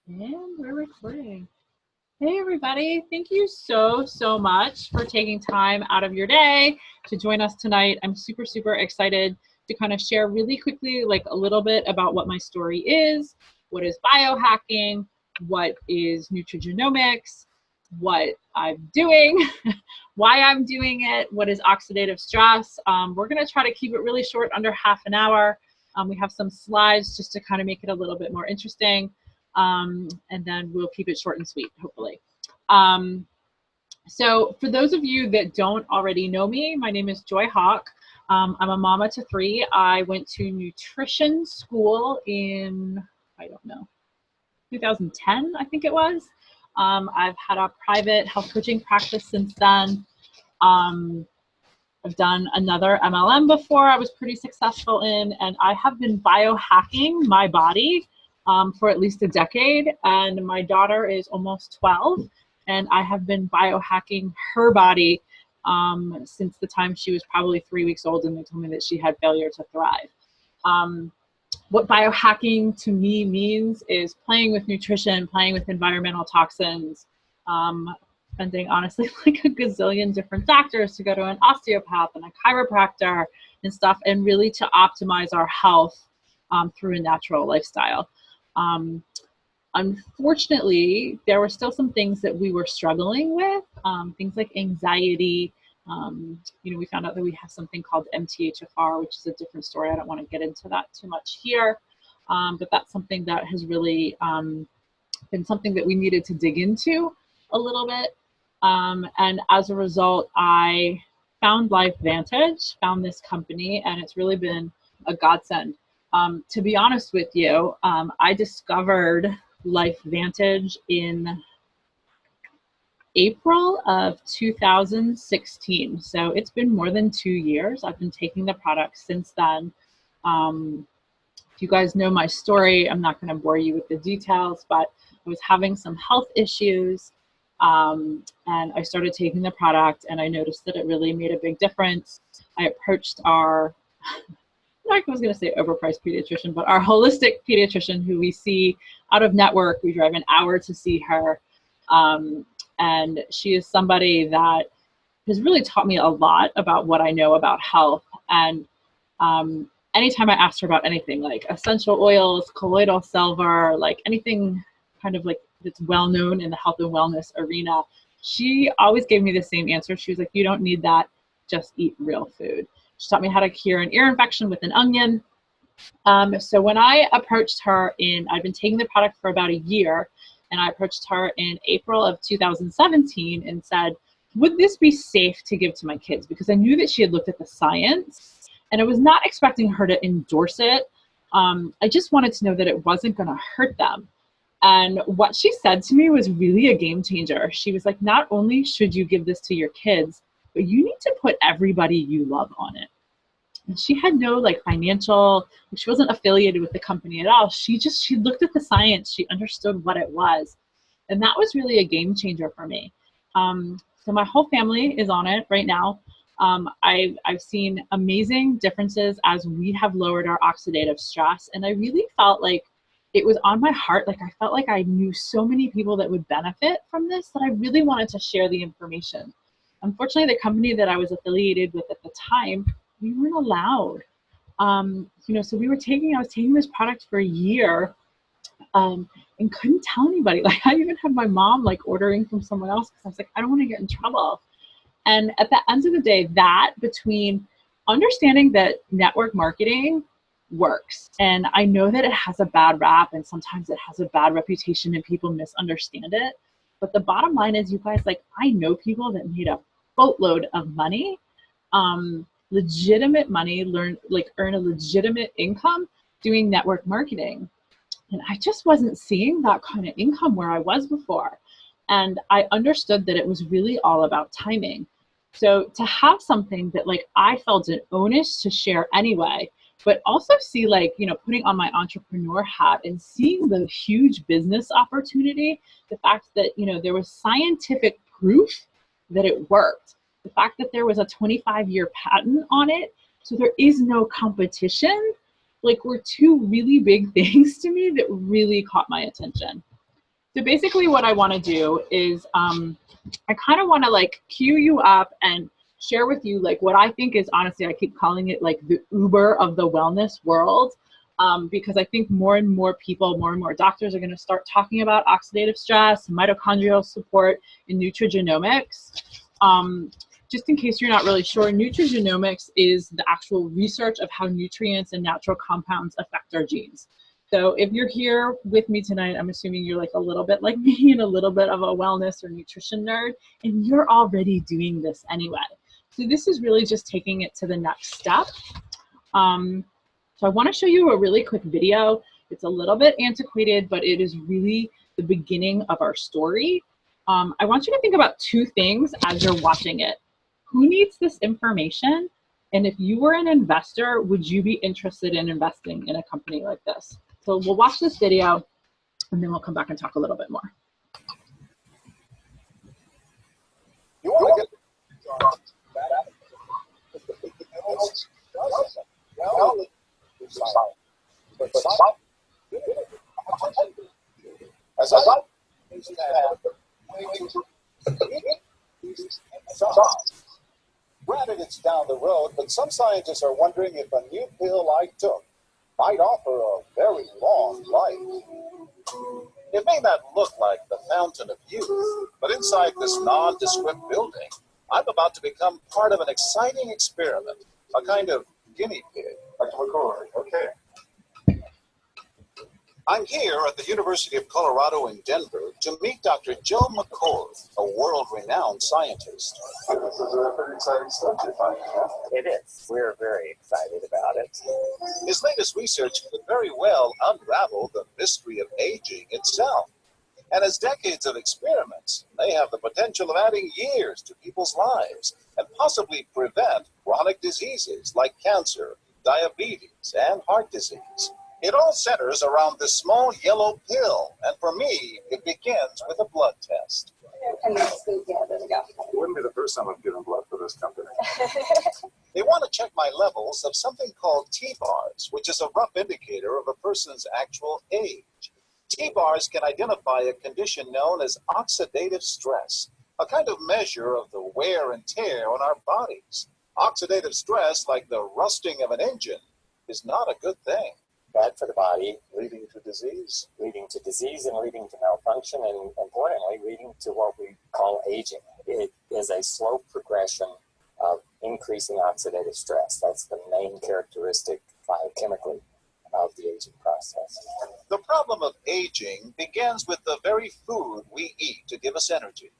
And we're recording. Hey everybody, thank you so much for taking time out of your day to join us tonight. I'm super excited to kind of share really quickly like a little bit about what my story is, what is biohacking, what is nutrigenomics, what I'm doing, why I'm doing it, what is oxidative stress. We're going to try to keep it really short, under half an hour. We have some slides just to kind of make it a little bit more interesting. And then we'll keep it short and sweet, hopefully. So for those of you that don't already know me, my name is Joy Hawk. I'm a mama to three. I went to nutrition school in, I don't know, 2010, I think it was. I've had a private health coaching practice since then. I've done another MLM before I was pretty successful in, and I have been biohacking my body for at least a decade, and my daughter is almost 12, and I have been biohacking her body since the time she was probably 3 weeks old, and they told me that she had failure to thrive. What biohacking to me means is playing with nutrition, playing with environmental toxins, spending honestly like a gazillion different doctors to go to an osteopath and a chiropractor and stuff, and really to optimize our health through a natural lifestyle. Unfortunately, there were still some things that we were struggling with, things like anxiety. We found out that we have something called MTHFR, which is a different story. I don't want to get into that too much here, but that's something that has really been something that we needed to dig into a little bit. And as a result, I found LifeVantage, found this company, and it's really been a godsend. To be honest with you, I discovered LifeVantage in April of 2016. So it's been more than 2 years. I've been taking the product since then. If you guys know my story, I'm not going to bore you with the details, but I was having some health issues, and I started taking the product, and I noticed that it really made a big difference. I approached our, I was going to say overpriced pediatrician, but our holistic pediatrician who we see out of network. We drive an hour to see her. And she is somebody that has really taught me a lot about what I know about health. And anytime I asked her about anything like essential oils, colloidal silver, like anything kind of like that's well known in the health and wellness arena, she always gave me the same answer. She was like, you don't need that, just eat real food. She taught me how to cure an ear infection with an onion. So when I approached her I'd been taking the product for about a year, and I approached her in April of 2017 and said, would this be safe to give to my kids? Because I knew that she had looked at the science, and I was not expecting her to endorse it. I just wanted to know that it wasn't going to hurt them. And what she said to me was really a game changer. She was like, not only should you give this to your kids, but you need to put everybody you love on it. And she had no like financial, she wasn't affiliated with the company at all. She looked at the science, she understood what it was. And that was really a game changer for me. So my whole family is on it right now. I've seen amazing differences as we have lowered our oxidative stress. And I really felt like it was on my heart. Like I felt like I knew so many people that would benefit from this that I really wanted to share the information. Unfortunately, the company that I was affiliated with at the time, we weren't allowed. So I was taking this product for a year, and couldn't tell anybody. Like I even had my mom like ordering from someone else because I was like, I don't want to get in trouble. And at the end of the day, that between understanding that network marketing works, and I know that it has a bad rap and sometimes it has a bad reputation and people misunderstand it. But the bottom line is, you guys, like I know people that made a boatload of money, legitimate money, earn a legitimate income doing network marketing. And I just wasn't seeing that kind of income where I was before. And I understood that it was really all about timing. So to have something that like I felt an onus to share anyway, but also see like, putting on my entrepreneur hat and seeing the huge business opportunity, the fact that, there was scientific proof that it worked, the fact that there was a 25-year patent on it, so there is no competition, like were two really big things to me that really caught my attention. So basically what I want to do is I kind of want to like cue you up and share with you like what I think is, honestly, I keep calling it like the Uber of the wellness world, because I think more and more people, more and more doctors are going to start talking about oxidative stress, mitochondrial support, and nutrigenomics. Just in case you're not really sure, nutrigenomics is the actual research of how nutrients and natural compounds affect our genes. So if you're here with me tonight, I'm assuming you're like a little bit like me and a little bit of a wellness or nutrition nerd, and you're already doing this anyway. So this is really just taking it to the next step. So I want to show you a really quick video. It's a little bit antiquated, but it is really the beginning of our story. I want you to think about two things as you're watching it. Who needs this information? And if you were an investor, would you be interested in investing in a company like this? So we'll watch this video and then we'll come back and talk a little bit more. You want to get granted, it's down the road, but some scientists are wondering if a new pill I took might offer a very long life. It may not look like the fountain of youth, but inside this nondescript building, I'm about to become part of an exciting experiment, a kind of guinea pig. Dr. McCord, okay. I'm here at the University of Colorado in Denver to meet Dr. Joe McCord, a world-renowned scientist. This is a pretty exciting stuff you're finding out. It is. We're very excited about it. His latest research could very well unravel the mystery of aging itself. And as decades of experiments, they have the potential of adding years to people's lives and possibly prevent chronic diseases like cancer, diabetes, and heart disease. It all centers around this small yellow pill, and for me, it begins with a blood test. And there we go. It wouldn't be the first time I've given blood for this company. They want to check my levels of something called T-bars, which is a rough indicator of a person's actual age. T-bars can identify a condition known as oxidative stress, a kind of measure of the wear and tear on our bodies. Oxidative stress, like the rusting of an engine, is not a good thing. Bad for the body, Leading to disease. leading to disease and leading to malfunction, and importantly, leading to what we call aging. It is a slow progression of increasing oxidative stress. That's the main characteristic biochemically of the aging process. The problem of aging begins with the very food we eat to give us energy.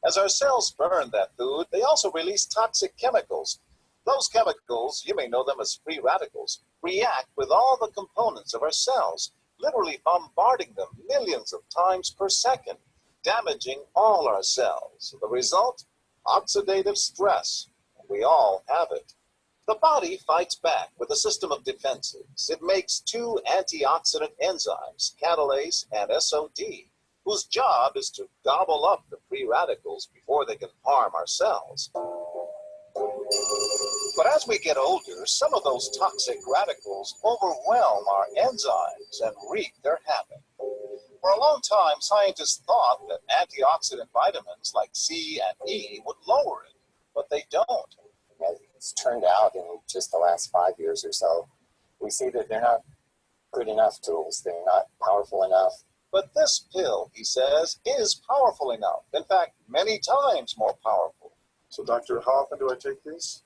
As our cells burn that food, they also release toxic chemicals. Those chemicals, you may know them as free radicals, react with all the components of our cells, literally bombarding them millions of times per second, damaging all our cells. The result? Oxidative stress. We all have it. The body fights back with a system of defenses. It makes two antioxidant enzymes, catalase and SOD, whose job is to gobble up the free radicals before they can harm our cells. But as we get older, some of those toxic radicals overwhelm our enzymes and wreak their havoc. For a long time, scientists thought that antioxidant vitamins like C and E would lower it, but they don't. As it's turned out in just the last 5 years or so, we see that they're not good enough tools. They're not powerful enough. But this pill, he says, is powerful enough. In fact, many times more powerful. So, Doctor, how often do I take these?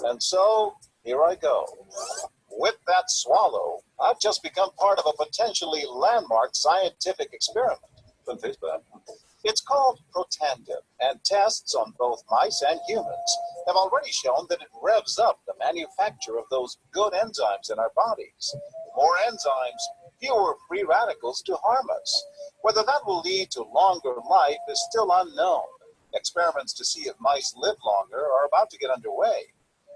And so, here I go. With that swallow, I've just become part of a potentially landmark scientific experiment. Doesn't taste bad. It's called Protandim, and tests on both mice and humans have already shown that it revs up the manufacture of those good enzymes in our bodies. More enzymes, fewer free radicals to harm us. Whether that will lead to longer life is still unknown. Experiments to see if mice live longer are about to get underway,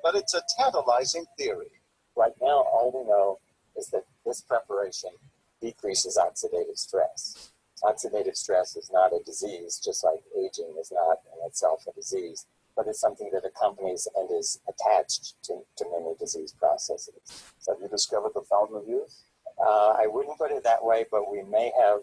but it's a tantalizing theory. Right now, all we know is that this preparation decreases oxidative stress. Oxidative stress is not a disease, just like aging is not in itself a disease, but it's something that accompanies and is attached to many disease processes. Have you discovered the fountain of youth? I wouldn't put it that way, but we may have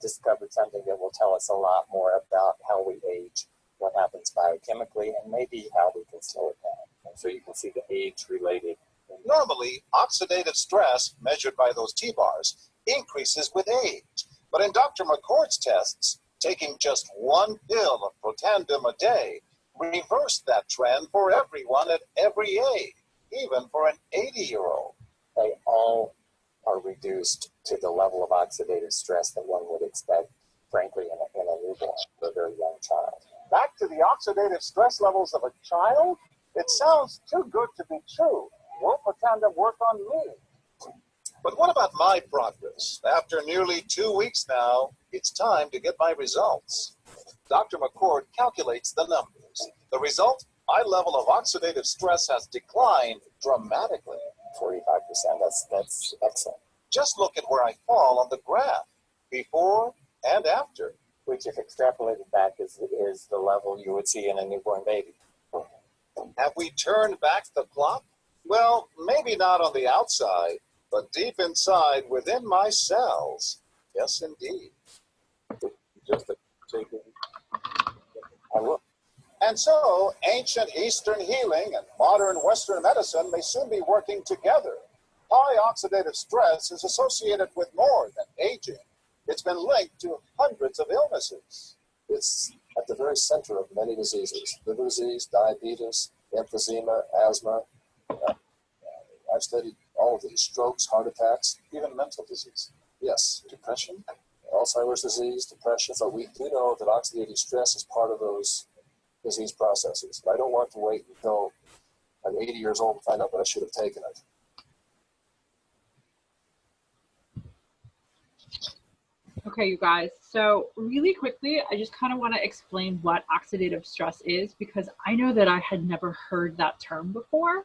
discovered something that will tell us a lot more about how we age, what happens biochemically, and maybe how we can slow it down. And so you can see the age-related. Normally, oxidative stress, measured by those T-bars, increases with age. But in Dr. McCord's tests, taking just one pill of Protandim a day reversed that trend for everyone at every age, even for an 80-year-old. They all are reduced to the level of oxidative stress that one would expect, frankly, in a newborn, or a very young child. Back to the oxidative stress levels of a child? It sounds too good to be true. Will Protandim work on me? But what about my progress? After nearly 2 weeks now, it's time to get my results. Dr. McCord calculates the numbers. The result? My level of oxidative stress has declined dramatically. 45%, that's excellent. Just look at where I fall on the graph, before and after. Which, if extrapolated back, is the level you would see in a newborn baby. Have we turned back the clock? Well, maybe not on the outside, but deep inside within my cells. Yes, indeed. Just take it. I will. And so, ancient Eastern healing and modern Western medicine may soon be working together. High oxidative stress is associated with more than aging. It's been linked to hundreds of illnesses. It's at the very center of many diseases: liver disease, diabetes, emphysema, asthma. I've studied all of these: strokes, heart attacks, even mental disease. Yes, depression, Alzheimer's disease, depression. So we do know that oxidative stress is part of those disease processes. But I don't want to wait until I'm 80 years old to find out that I should have taken it. Okay, you guys, so really quickly, I just kind of want to explain what oxidative stress is, because I know that I had never heard that term before.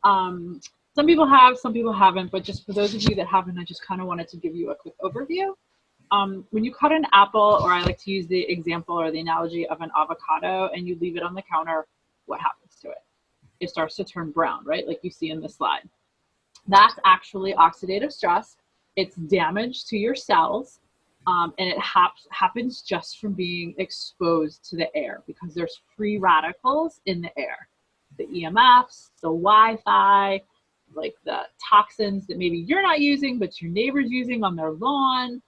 Some people have, some people haven't, but just for those of you that haven't, I just kind of wanted to give you a quick overview. When you cut an apple, or I like to use the example or the analogy of an avocado, and you leave it on the counter, what happens to it? It starts to turn brown, right? Like you see in the slide. That's actually oxidative stress. It's damage to your cells. And it happens just from being exposed to the air, because there's free radicals in the air. The EMFs, the Wi-Fi, like the toxins that maybe you're not using, but your neighbor's using on their lawn,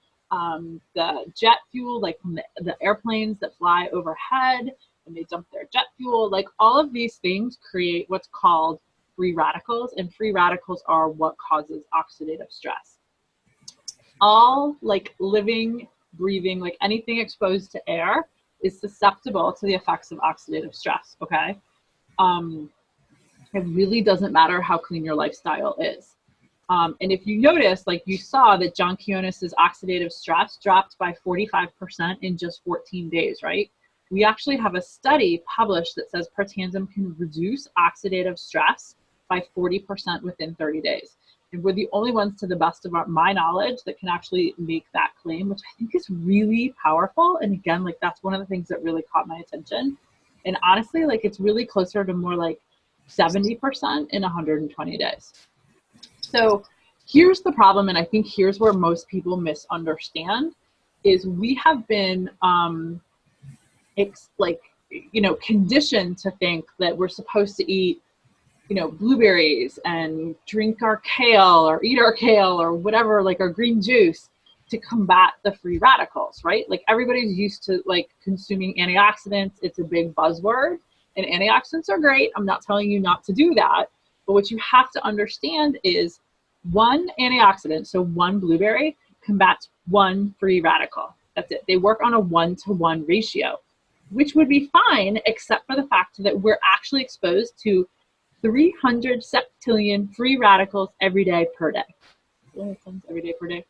the jet fuel, like from the airplanes that fly overhead, and they dump their jet fuel, like all of these things create what's called free radicals, and free radicals are what causes oxidative stress. All like living, breathing, like anything exposed to air is susceptible to the effects of oxidative stress, okay? It really doesn't matter how clean your lifestyle is. And if you notice, like you saw that John Kionis's oxidative stress dropped by 45% in just 14 days, right? We actually have a study published that says Protandim can reduce oxidative stress by 40% within 30 days. And we're the only ones, to the best of my knowledge, that can actually make that claim, which I think is really powerful. And again, like that's one of the things that really caught my attention. And honestly, like it's really closer to more like 70% in 120 days. So here's the problem, and I think here's where most people misunderstand, is we have been conditioned to think that we're supposed to eat blueberries and drink our kale or eat our kale or whatever, like our green juice, to combat the free radicals, right? Like everybody's used to like consuming antioxidants. It's a big buzzword, and antioxidants are great. I'm not telling you not to do that, but what you have to understand is one antioxidant, so one blueberry, combats one free radical. That's it. They work on a 1-to-1 ratio, which would be fine, except for the fact that we're actually exposed to 300 septillion free radicals every day per day. Every day per day.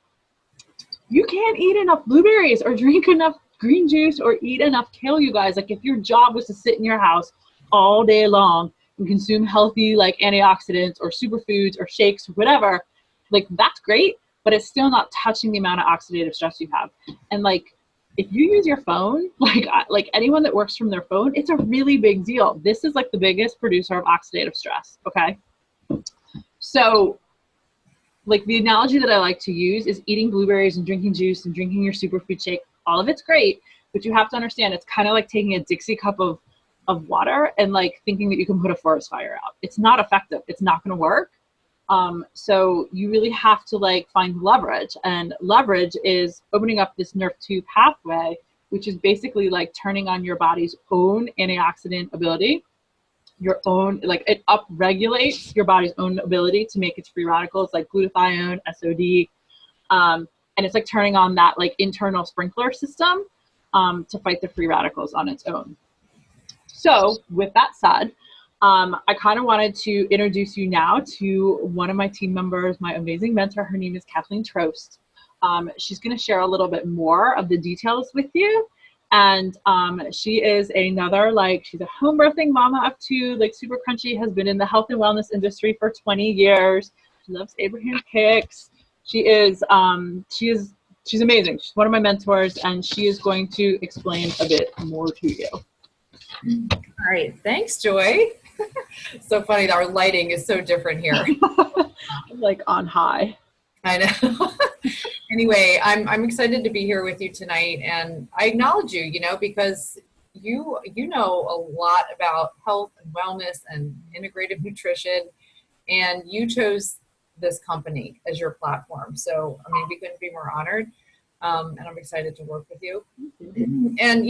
You can't eat enough blueberries or drink enough green juice or eat enough kale, you guys. Like if your job was to sit in your house all day long and consume healthy like antioxidants or superfoods or shakes or whatever, like that's great, but it's still not touching the amount of oxidative stress you have. And like if you use your phone, like anyone that works from their phone, it's a really big deal. This is like the biggest producer of oxidative stress, okay? So like the analogy that I like to use is eating blueberries and drinking juice and drinking your superfood shake. All of it's great, but you have to understand it's kind of like taking a Dixie cup of water and like thinking that you can put a forest fire out. It's not effective. It's not going to work. So you really have to like find leverage, and leverage is opening up this Nrf2 pathway, which is basically like turning on your body's own antioxidant ability, your own, like it up-regulates your body's own ability to make its free radicals like glutathione, SOD, and it's like turning on that like internal sprinkler system to fight the free radicals on its own. So with that said, I kind of wanted to introduce you now to one of my team members, my amazing mentor. Her name is Kathleen Trost. She's going to share a little bit more of the details with you. And she is another, like, she's a home birthing mama of two, like super crunchy, has been in the health and wellness industry for 20 years. She loves Abraham Hicks. She's amazing. She's one of my mentors, and she is going to explain a bit more to you. All right, thanks, Joy. So funny, our lighting is so different here. Like on high. I know. Anyway, I'm excited to be here with you tonight, and I acknowledge you, because you know a lot about health and wellness and integrative nutrition, and you chose this company as your platform. So, I mean, we couldn't be more honored. And I'm excited to work with you. And,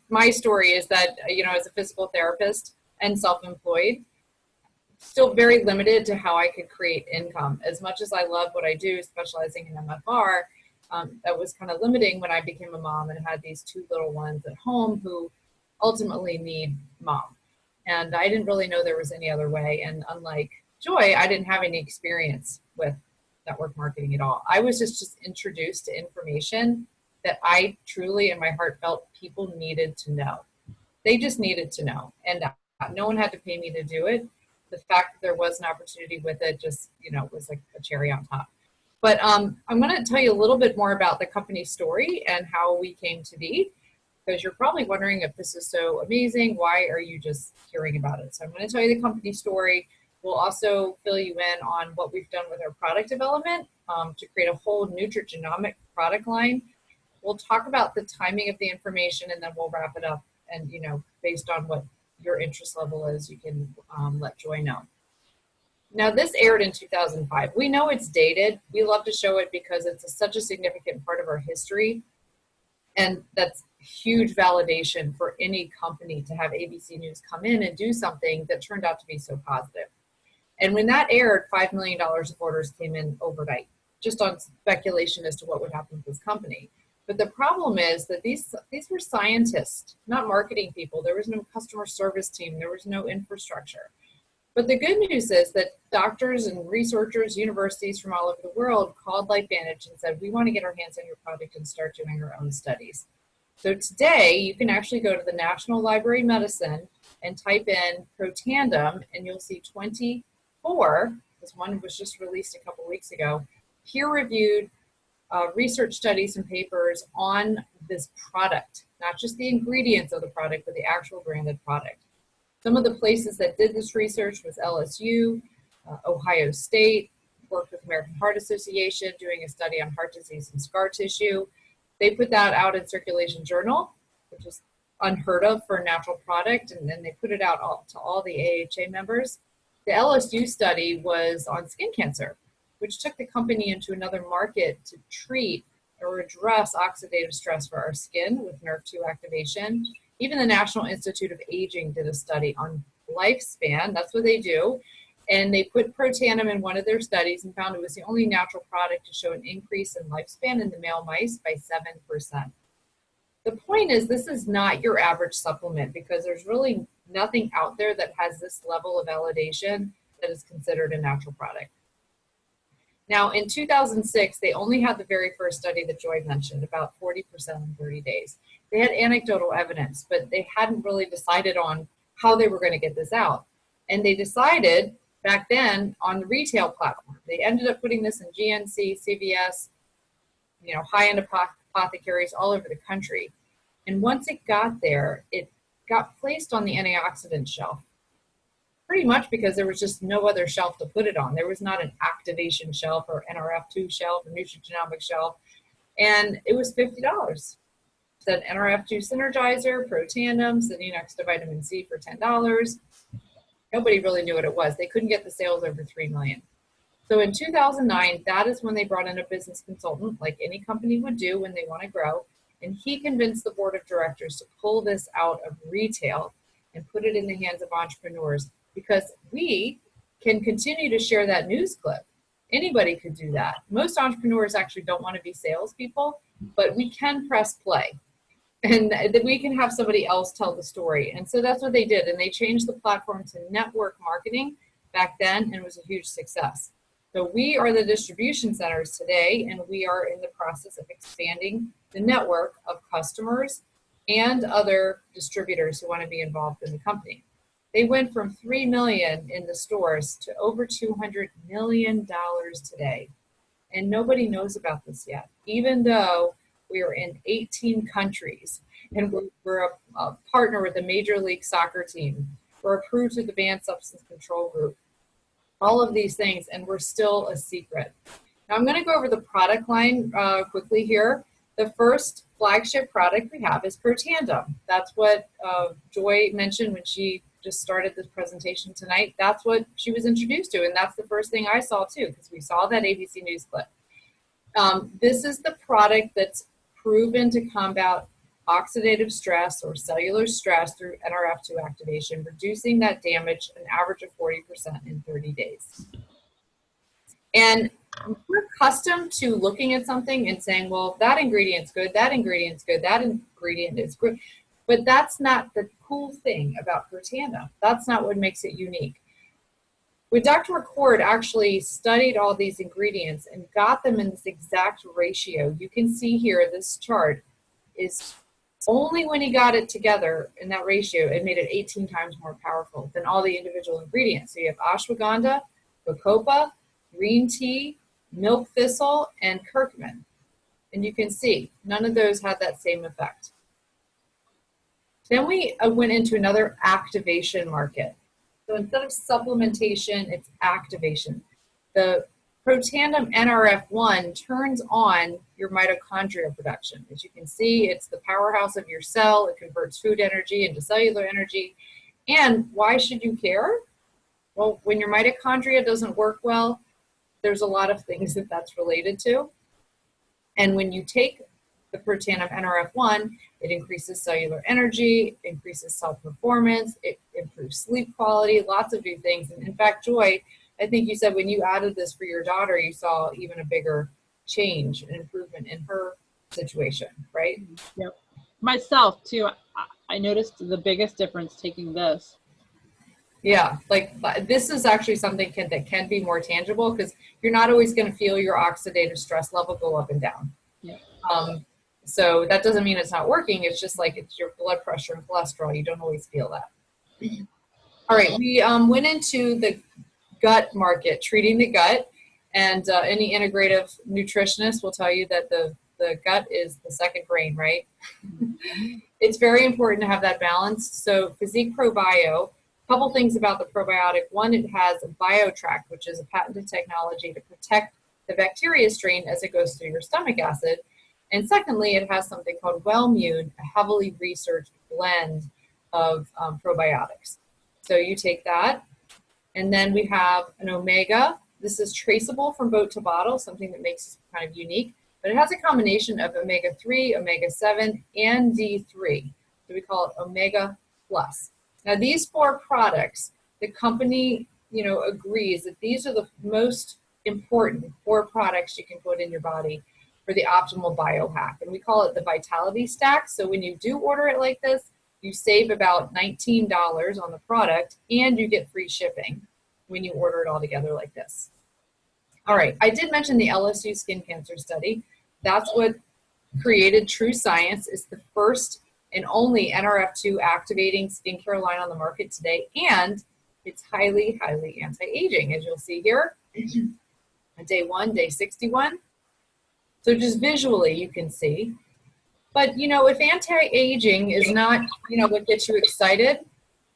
my story is that, as a physical therapist and self-employed, still very limited to how I could create income. As much as I love what I do, specializing in MFR, that was kind of limiting when I became a mom and had these two little ones at home who ultimately need mom. And I didn't really know there was any other way. And unlike Joy, I didn't have any experience with network marketing at all. I was just introduced to information that I truly in my heart felt people needed to know. They just needed to know. And no one had to pay me to do it. The fact that there was an opportunity with it just, was like a cherry on top. But I'm going to tell you a little bit more about the company story and how we came to be, because you're probably wondering if this is so amazing, why are you just hearing about it? So I'm going to tell you the company story. We'll also fill you in on what we've done with our product development to create a whole nutrigenomic product line. We'll talk about the timing of the information, and then we'll wrap it up. And, based on what your interest level is, you can let Joy know. Now, this aired in 2005. We know it's dated. We love to show it because it's such a significant part of our history. And that's huge validation for any company to have ABC News come in and do something that turned out to be so positive. And when that aired, $5 million of orders came in overnight, just on speculation as to what would happen with this company. But the problem is that these were scientists, not marketing people. There was no customer service team. There was no infrastructure. But the good news is that doctors and researchers, universities from all over the world called LifeVantage and said, we want to get our hands on your product and start doing our own studies. So today, you can actually go to the National Library of Medicine and type in Protandim, and you'll see 24, this one was just released a couple weeks ago, peer-reviewed research studies and papers on this product, not just the ingredients of the product, but the actual branded product. Some of the places that did this research was LSU, Ohio State, worked with American Heart Association, doing a study on heart disease and scar tissue. They put that out in Circulation Journal, which is unheard of for a natural product, and then they put it out to all the AHA members. The LSU study was on skin cancer, which took the company into another market to treat or address oxidative stress for our skin with Nrf2 activation. Even the National Institute of Aging did a study on lifespan. That's what they do. And they put Protandim in one of their studies and found it was the only natural product to show an increase in lifespan in the male mice by 7%. The point is, this is not your average supplement because there's really nothing out there that has this level of validation that is considered a natural product. Now, in 2006, they only had the very first study that Joy mentioned, about 40% in 30 days. They had anecdotal evidence, but they hadn't really decided on how they were going to get this out. And they decided back then on the retail platform. They ended up putting this in GNC, CVS, high-end apothecaries all over the country. And once it got there, it got placed on the antioxidant shelf. pretty much because there was just no other shelf to put it on. There was not an activation shelf or NRF2 shelf or nutrigenomic shelf. And it was $50. It said NRF2 Synergizer, Protandim, sitting next to vitamin C for $10. Nobody really knew what it was. They couldn't get the sales over 3 million. So in 2009, that is when they brought in a business consultant, like any company would do when they want to grow. And he convinced the board of directors to pull this out of retail and put it in the hands of entrepreneurs, because we can continue to share that news clip. Anybody could do that. Most entrepreneurs actually don't want to be salespeople, but we can press play. And then we can have somebody else tell the story. And so that's what they did. And they changed the platform to network marketing back then, and it was a huge success. So we are the distribution centers today, and we are in the process of expanding the network of customers and other distributors who want to be involved in the company. They went from 3 million in the stores to over $200 million today. And nobody knows about this yet, even though we are in 18 countries, and we're a partner with a Major League Soccer team. We're approved to the Banned Substance Control Group. All of these things, and we're still a secret. Now I'm going to go over the product line quickly here. The first flagship product we have is Protandim. That's what Joy mentioned when she just started this presentation tonight. That's what she was introduced to, and that's the first thing I saw too, because we saw that ABC News clip. This is the product that's proven to combat oxidative stress or cellular stress through NRF2 activation, reducing that damage an average of 40% in 30 days. And we're accustomed to looking at something and saying, well, that ingredient's good, that ingredient's good, that ingredient is good. But that's not the cool thing about Protandim. That's not what makes it unique. When Dr. McCord actually studied all these ingredients and got them in this exact ratio, you can see here, this chart is only when he got it together in that ratio, it made it 18 times more powerful than all the individual ingredients. So you have ashwagandha, bacopa, green tea, milk thistle, and curcumin. And you can see none of those had that same effect. Then we went into another activation market. So instead of supplementation, it's activation. The Protandim NRF1 turns on your mitochondria production. As you can see, it's the powerhouse of your cell. It converts food energy into cellular energy. And why should you care? Well, when your mitochondria doesn't work well, there's a lot of things that that's related to. And when you take the Protandim NRF1, it increases cellular energy, increases cell performance, it improves sleep quality, lots of new things. And in fact, Joy, I think you said when you added this for your daughter, you saw even a bigger change and improvement in her situation, right? Yep. Myself too, I noticed the biggest difference taking this. Yeah, like this is actually something that can be more tangible, because you're not always going to feel your oxidative stress level go up and down. Yeah. So that doesn't mean it's not working. It's just like it's your blood pressure and cholesterol. You don't always feel that. All right, we went into the gut market, treating the gut, and any integrative nutritionist will tell you that the gut is the second brain, right? It's very important to have that balance. So Physique ProBio, a couple things about the probiotic. One, it has a BioTrack, which is a patented technology to protect the bacteria strain as it goes through your stomach acid. And secondly, it has something called Wellmune, a heavily researched blend of probiotics. So you take that, and then we have an omega. This is traceable from boat to bottle, something that makes it kind of unique. But it has a combination of omega-3, omega-7, and D3. So we call it Omega Plus. Now these 4 products, the company, agrees that these are the most important 4 products you can put in your body for the optimal biohack. And we call it the Vitality Stack. So when you do order it like this, you save about $19 on the product, and you get free shipping when you order it all together like this. All right, I did mention the LSU skin cancer study. That's what created True Science. It's the first and only NRF2 activating skincare line on the market today, and it's highly, highly anti-aging, as you'll see here. Day 1, day 61. So just visually you can see. But if anti-aging is not what gets you excited,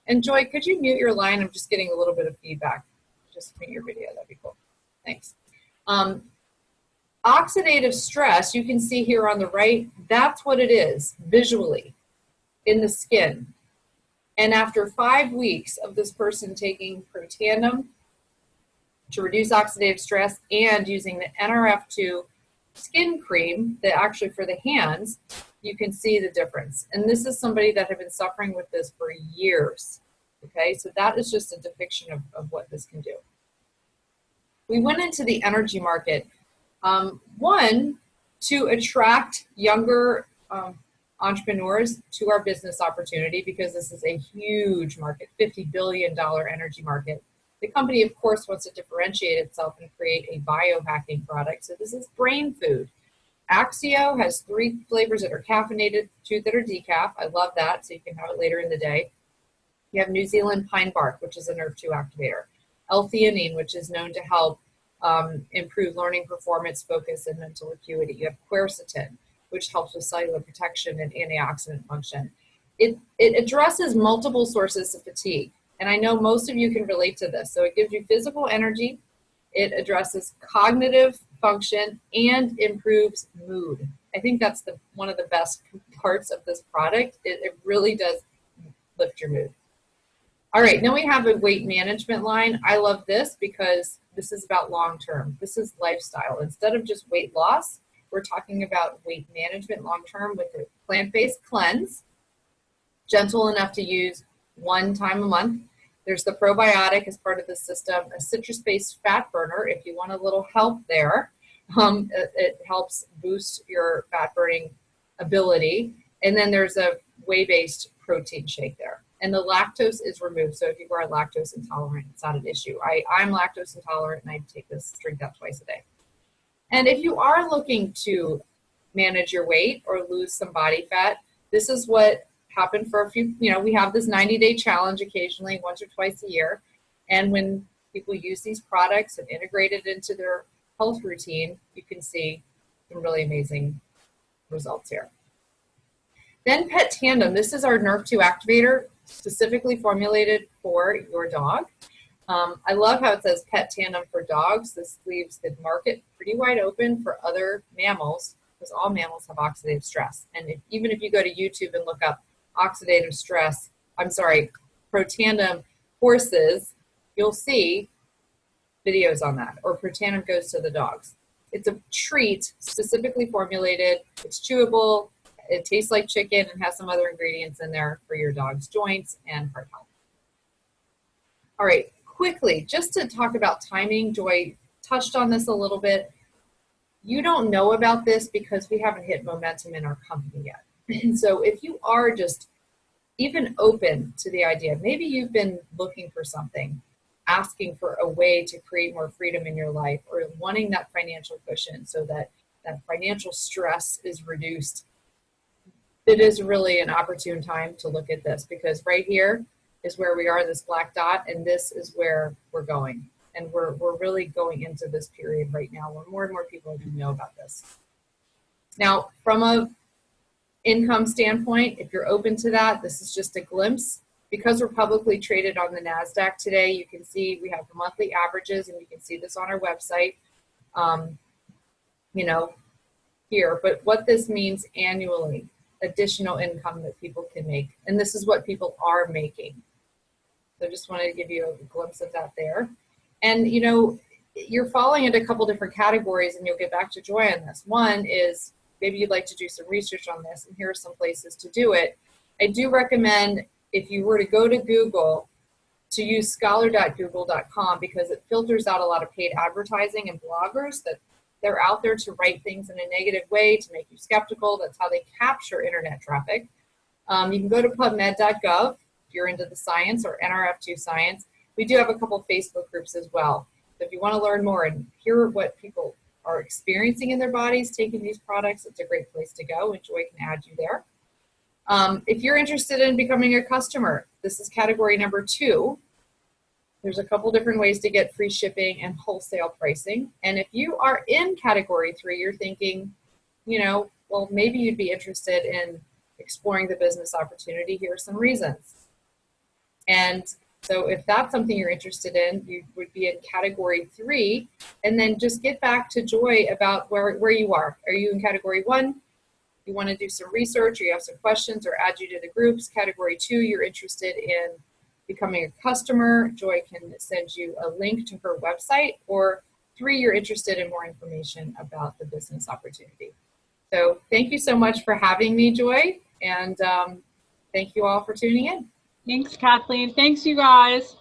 And Joy, could you mute your line? I'm just getting a little bit of feedback. Just mute your video, that'd be cool. Thanks. Oxidative stress, you can see here on the right, that's what it is visually in the skin. And after 5 weeks of this person taking Protandim to reduce oxidative stress and using the NRF2 skin cream, that actually for the hands, you can see the difference. And this is somebody that had been suffering with this for years. Okay, so that is just a depiction of what this can do. We went into the energy market, one, to attract younger entrepreneurs to our business opportunity, because this is a huge market, $50 billion energy market. The company, of course, wants to differentiate itself and create a biohacking product. So this is brain food. Axio has 3 flavors that are caffeinated, 2 that are decaf. I love that, so you can have it later in the day. You have New Zealand pine bark, which is a NRF2 activator. L-theanine, which is known to help improve learning performance, focus, and mental acuity. You have quercetin, which helps with cellular protection and antioxidant function. It addresses multiple sources of fatigue. And I know most of you can relate to this. So it gives you physical energy, it addresses cognitive function, and improves mood. I think that's one of the best parts of this product. It really does lift your mood. All right, now we have a weight management line. I love this because this is about long-term. This is lifestyle. Instead of just weight loss, we're talking about weight management long-term with a plant-based cleanse, gentle enough to use 1 time a month. There's the probiotic as part of the system, a citrus-based fat burner if you want a little help there. It helps boost your fat burning ability. And then there's a whey-based protein shake there. And the lactose is removed. So if you are lactose intolerant, it's not an issue. I'm lactose intolerant and I drink that twice a day. And if you are looking to manage your weight or lose some body fat, this is what happened for a few, we have this 90-day challenge occasionally, once or twice a year. And when people use these products and integrate it into their health routine, you can see some really amazing results here. Then Protandim, this is our NRF2 activator, specifically formulated for your dog. I love how it says Protandim for dogs. This leaves the market pretty wide open for other mammals, because all mammals have oxidative stress. And even if you go to YouTube and look up oxidative stress, Protandim horses, you'll see videos on that, or Protandim goes to the dogs. It's a treat specifically formulated. It's chewable. It tastes like chicken and has some other ingredients in there for your dog's joints and heart health. All right, quickly, just to talk about timing, Joy touched on this a little bit. You don't know about this because we haven't hit momentum in our company yet. And so if you are just even open to the idea, maybe you've been looking for something, asking for a way to create more freedom in your life, or wanting that financial cushion so that that financial stress is reduced, it is really an opportune time to look at this, because right here is where we are, this black dot, and this is where we're going. And we're really going into this period right now where more and more people are going to know about this. Now, from a income standpoint, if you're open to that, this is just a glimpse. Because we're publicly traded on the NASDAQ today, you can see we have the monthly averages, and you can see this on our website, here. But what this means annually, additional income that people can make. And this is what people are making. So I just wanted to give you a glimpse of that there. And, you're falling into a couple different categories, and you'll get back to Joy on this. One is maybe you'd like to do some research on this, and here are some places to do it. I do recommend, if you were to go to Google, to use scholar.google.com, because it filters out a lot of paid advertising and bloggers that they're out there to write things in a negative way to make you skeptical. That's how they capture internet traffic. You can go to pubmed.gov if you're into the science, or NRF2 science. We do have a couple Facebook groups as well. So if you want to learn more and hear what people are experiencing in their bodies taking these products, it's a great place to go, and Joy can add you there. If you're interested in becoming a customer, this is category number 2. There's a couple different ways to get free shipping and wholesale pricing. And if you are in category 3, you're thinking, well, maybe you'd be interested in exploring the business opportunity. Here are some reasons. And so if that's something you're interested in, you would be in category 3. And then just get back to Joy about where you are. Are you in category 1? You want to do some research or you have some questions or add you to the groups. Category 2, you're interested in becoming a customer. Joy can send you a link to her website. Or 3, you're interested in more information about the business opportunity. So thank you so much for having me, Joy. And thank you all for tuning in. Thanks, Kathleen. Thanks, you guys.